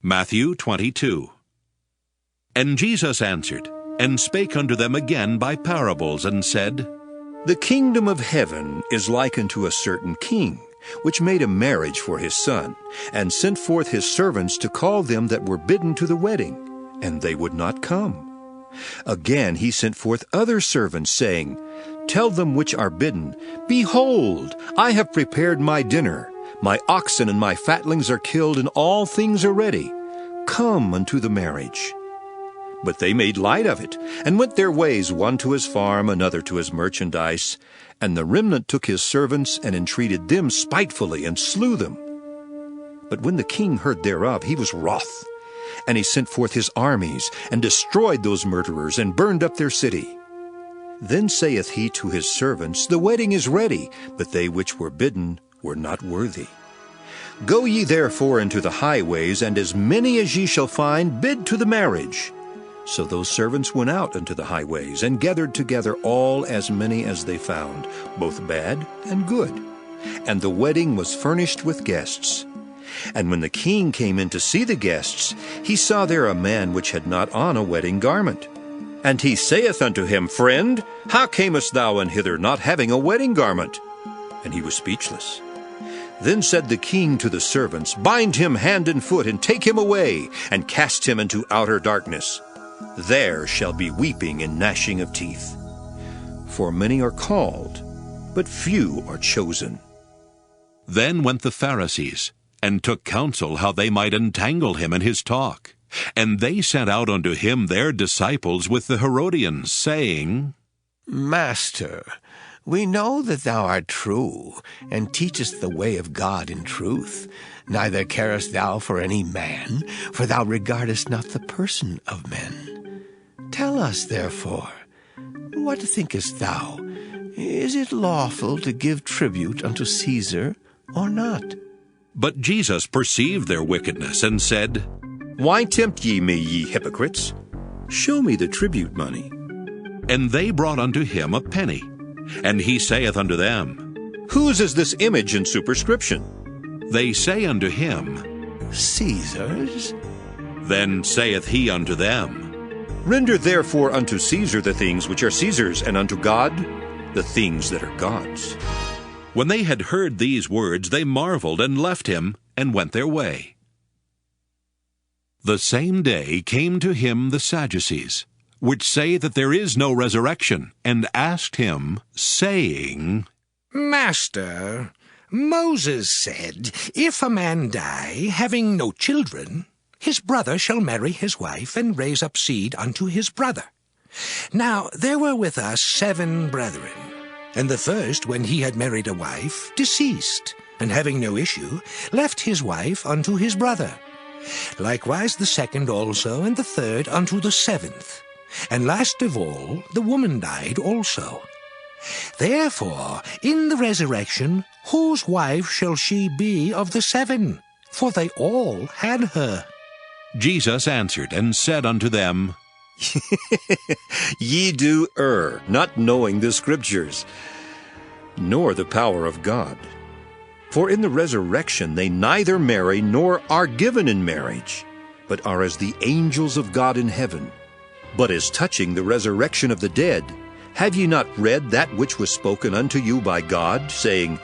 Matthew 22. And Jesus answered, and spake unto them again by parables, and said, The kingdom of heaven is like unto a certain king, which made a marriage for his son, and sent forth his servants to call them that were bidden to the wedding, and they would not come. Again he sent forth other servants, saying, Tell them which are bidden, Behold, I have prepared my dinner. My oxen and my fatlings are killed, and all things are ready. Come unto the marriage. But they made light of it, and went their ways, one to his farm, another to his merchandise. And the remnant took his servants, and entreated them spitefully, and slew them. But when the king heard thereof, he was wroth. And he sent forth his armies, and destroyed those murderers, and burned up their city. Then saith he to his servants, The wedding is ready, but they which were bidden were not worthy. Go ye therefore into the highways, and as many as ye shall find, bid to the marriage. So those servants went out unto the highways, and gathered together all as many as they found, both bad and good. And the wedding was furnished with guests. And when the king came in to see the guests, he saw there a man which had not on a wedding garment. And he saith unto him, Friend, how camest thou in hither, not having a wedding garment? And he was speechless. Then said the king to the servants, Bind him hand and foot, and take him away, and cast him into outer darkness. There shall be weeping and gnashing of teeth. For many are called, but few are chosen. Then went the Pharisees, and took counsel how they might entangle him in his talk. And they sent out unto him their disciples with the Herodians, saying, Master, we know that thou art true, and teachest the way of God in truth. Neither carest thou for any man, for thou regardest not the person of men. Tell us, therefore, what thinkest thou? Is it lawful to give tribute unto Caesar, or not? But Jesus perceived their wickedness, and said, Why tempt ye me, ye hypocrites? Show me the tribute money. And they brought unto him a penny. And he saith unto them, Whose is this image and superscription? They say unto him, Caesar's. Then saith he unto them, Render therefore unto Caesar the things which are Caesar's, and unto God the things that are God's. When they had heard these words, they marveled, and left him, and went their way. The same day came to him the Sadducees, which say that there is no resurrection, and asked him, saying, Master, Moses said, If a man die, having no children, his brother shall marry his wife, and raise up seed unto his brother. Now there were with us 7 brethren. And the first, when he had married a wife, deceased, and having no issue, left his wife unto his brother. Likewise the second also, and the third unto the 7th. And last of all, the woman died also. Therefore, in the resurrection, whose wife shall she be of the 7? For they all had her. Jesus answered and said unto them, Ye do err, not knowing the Scriptures, nor the power of God. For in the resurrection they neither marry nor are given in marriage, but are as the angels of God in heaven. But as touching the resurrection of the dead, have ye not read that which was spoken unto you by God, saying,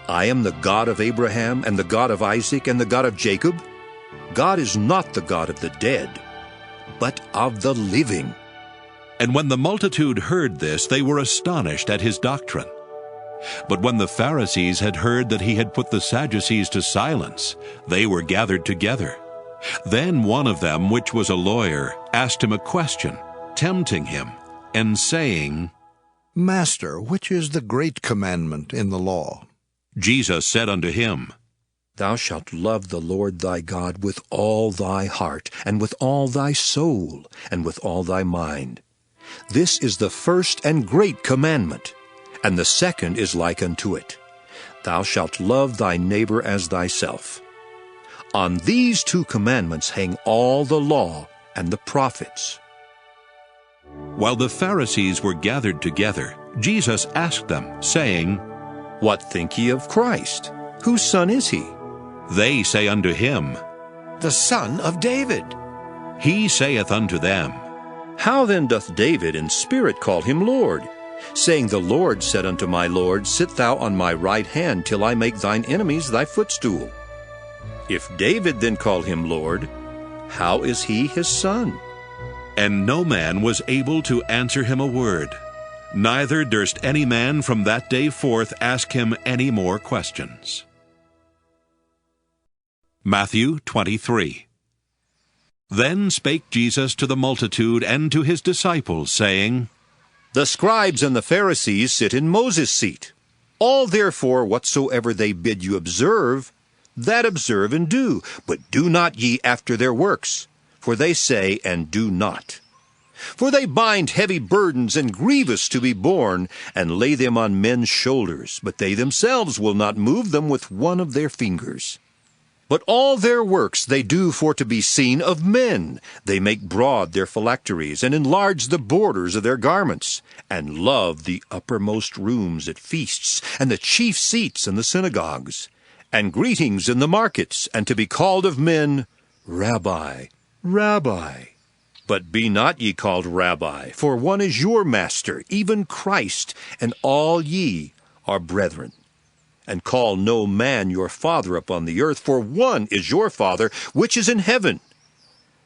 I am the God of Abraham, and the God of Isaac, and the God of Jacob? God is not the God of the dead, but of the living. And when the multitude heard this, they were astonished at his doctrine. But when the Pharisees had heard that he had put the Sadducees to silence, they were gathered together. Then one of them, which was a lawyer, asked him a question, tempting him, and saying, Master, which is the great commandment in the law? Jesus said unto him, Thou shalt love the Lord thy God with all thy heart, and with all thy soul, and with all thy mind. This is the first and great commandment, and the second is like unto it. Thou shalt love thy neighbor as thyself. On these 2 commandments hang all the law and the prophets. While the Pharisees were gathered together, Jesus asked them, saying, What think ye of Christ? Whose son is he? They say unto him, the son of David. He saith unto them, How then doth David in spirit call him Lord? Saying, The Lord said unto my Lord, Sit thou on my right hand, till I make thine enemies thy footstool. If David then call him Lord, how is he his son? And no man was able to answer him a word, neither durst any man from that day forth ask him any more questions. Matthew 23. Then spake Jesus to the multitude and to his disciples, saying, The scribes and the Pharisees sit in Moses' seat. All therefore whatsoever they bid you observe, that observe and do, but do not ye after their works, for they say and do not. For they bind heavy burdens and grievous to be borne, and lay them on men's shoulders, but they themselves will not move them with one of their fingers. But all their works they do for to be seen of men. They make broad their phylacteries, and enlarge the borders of their garments, and love the uppermost rooms at feasts, and the chief seats in the synagogues, and greetings in the markets, and to be called of men, Rabbi, Rabbi. But be not ye called Rabbi, for one is your master, even Christ, and all ye are brethren. And call no man your father upon the earth, for one is your Father, which is in heaven.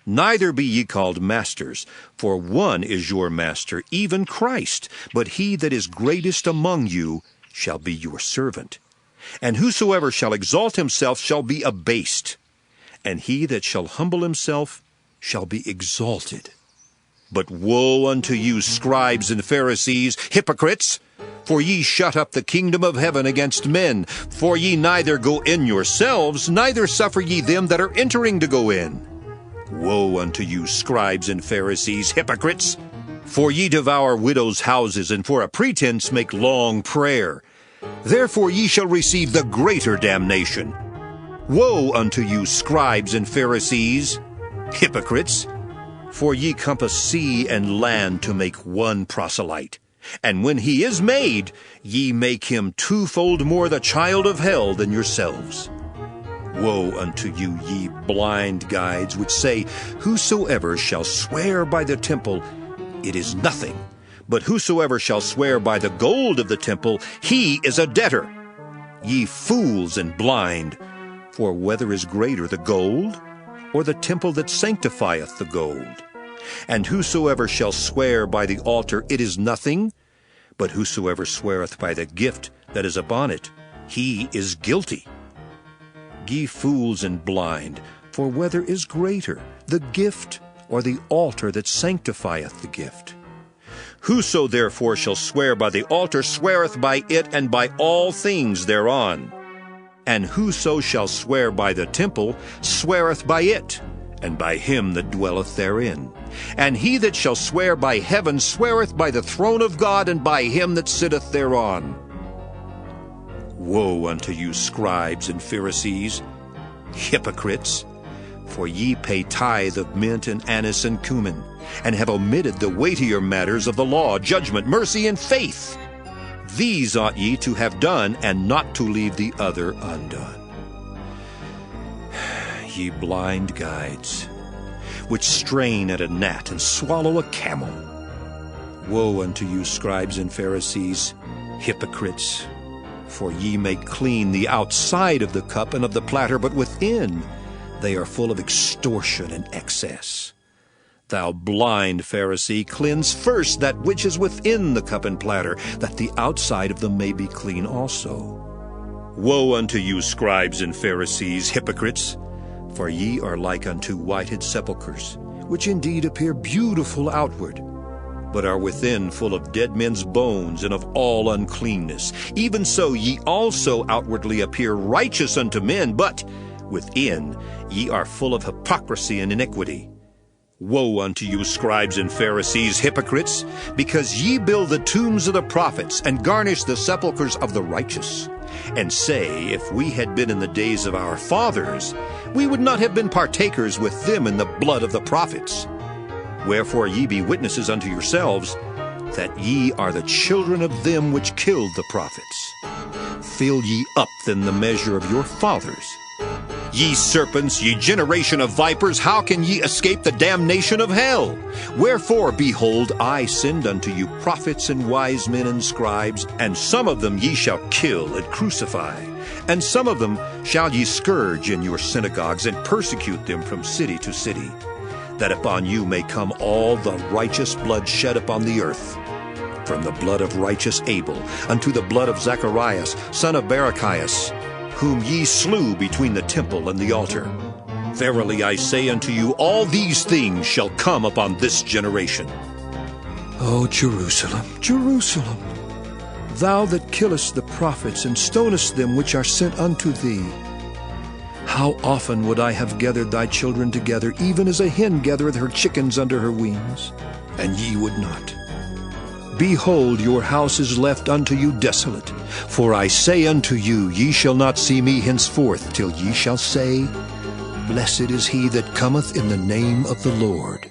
Neither be ye called masters, for one is your master, even Christ. But he that is greatest among you shall be your servant. And whosoever shall exalt himself shall be abased, and he that shall humble himself shall be exalted. But woe unto you, scribes and Pharisees, hypocrites! For ye shut up the kingdom of heaven against men. For ye neither go in yourselves, neither suffer ye them that are entering to go in. Woe unto you, scribes and Pharisees, hypocrites! For ye devour widows' houses, and for a pretense make long prayer. Therefore ye shall receive the greater damnation. Woe unto you, scribes and Pharisees, hypocrites! For ye compass sea and land to make one proselyte. And when he is made, ye make him twofold more the child of hell than yourselves. Woe unto you, ye blind guides, which say, Whosoever shall swear by the temple, it is nothing. But whosoever shall swear by the gold of the temple, he is a debtor. Ye fools and blind, for whether is greater, the gold, or the temple that sanctifieth the gold? And whosoever shall swear by the altar, it is nothing. But whosoever sweareth by the gift that is upon it, he is guilty. Ye fools and blind, for whether is greater, the gift or the altar that sanctifieth the gift? Whoso therefore shall swear by the altar sweareth by it and by all things thereon. And whoso shall swear by the temple sweareth by it, and by him that dwelleth therein. And he that shall swear by heaven sweareth by the throne of God, and by him that sitteth thereon. Woe unto you, scribes and Pharisees, hypocrites! For ye pay tithe of mint and anise and cumin, and have omitted the weightier matters of the law, judgment, mercy, and faith. These ought ye to have done, and not to leave the other undone. Ye blind guides, which strain at a gnat and swallow a camel. Woe unto you, scribes and Pharisees, hypocrites! For ye make clean the outside of the cup and of the platter, but within they are full of extortion and excess. Thou blind Pharisee, cleanse first that which is within the cup and platter, that the outside of them may be clean also. Woe unto you, scribes and Pharisees, hypocrites! For ye are like unto whited sepulchres, which indeed appear beautiful outward, but are within full of dead men's bones and of all uncleanness. Even so ye also outwardly appear righteous unto men, but within ye are full of hypocrisy and iniquity. Woe unto you, scribes and Pharisees, hypocrites! Because ye build the tombs of the prophets, and garnish the sepulchres of the righteous, and say, If we had been in the days of our fathers, we would not have been partakers with them in the blood of the prophets. Wherefore ye be witnesses unto yourselves, that ye are the children of them which killed the prophets. Fill ye up then the measure of your fathers. Ye serpents, ye generation of vipers, how can ye escape the damnation of hell? Wherefore, behold, I send unto you prophets and wise men and scribes, and some of them ye shall kill and crucify, and some of them shall ye scourge in your synagogues, and persecute them from city to city, that upon you may come all the righteous blood shed upon the earth, from the blood of righteous Abel unto the blood of Zacharias, son of Barachias, whom ye slew between the temple and the altar. Verily I say unto you, all these things shall come upon this generation. O Jerusalem, Jerusalem, thou that killest the prophets and stonest them which are sent unto thee, how often would I have gathered thy children together, even as a hen gathereth her chickens under her wings, and ye would not. Behold, your house is left unto you desolate. For I say unto you, ye shall not see me henceforth, till ye shall say, Blessed is he that cometh in the name of the Lord.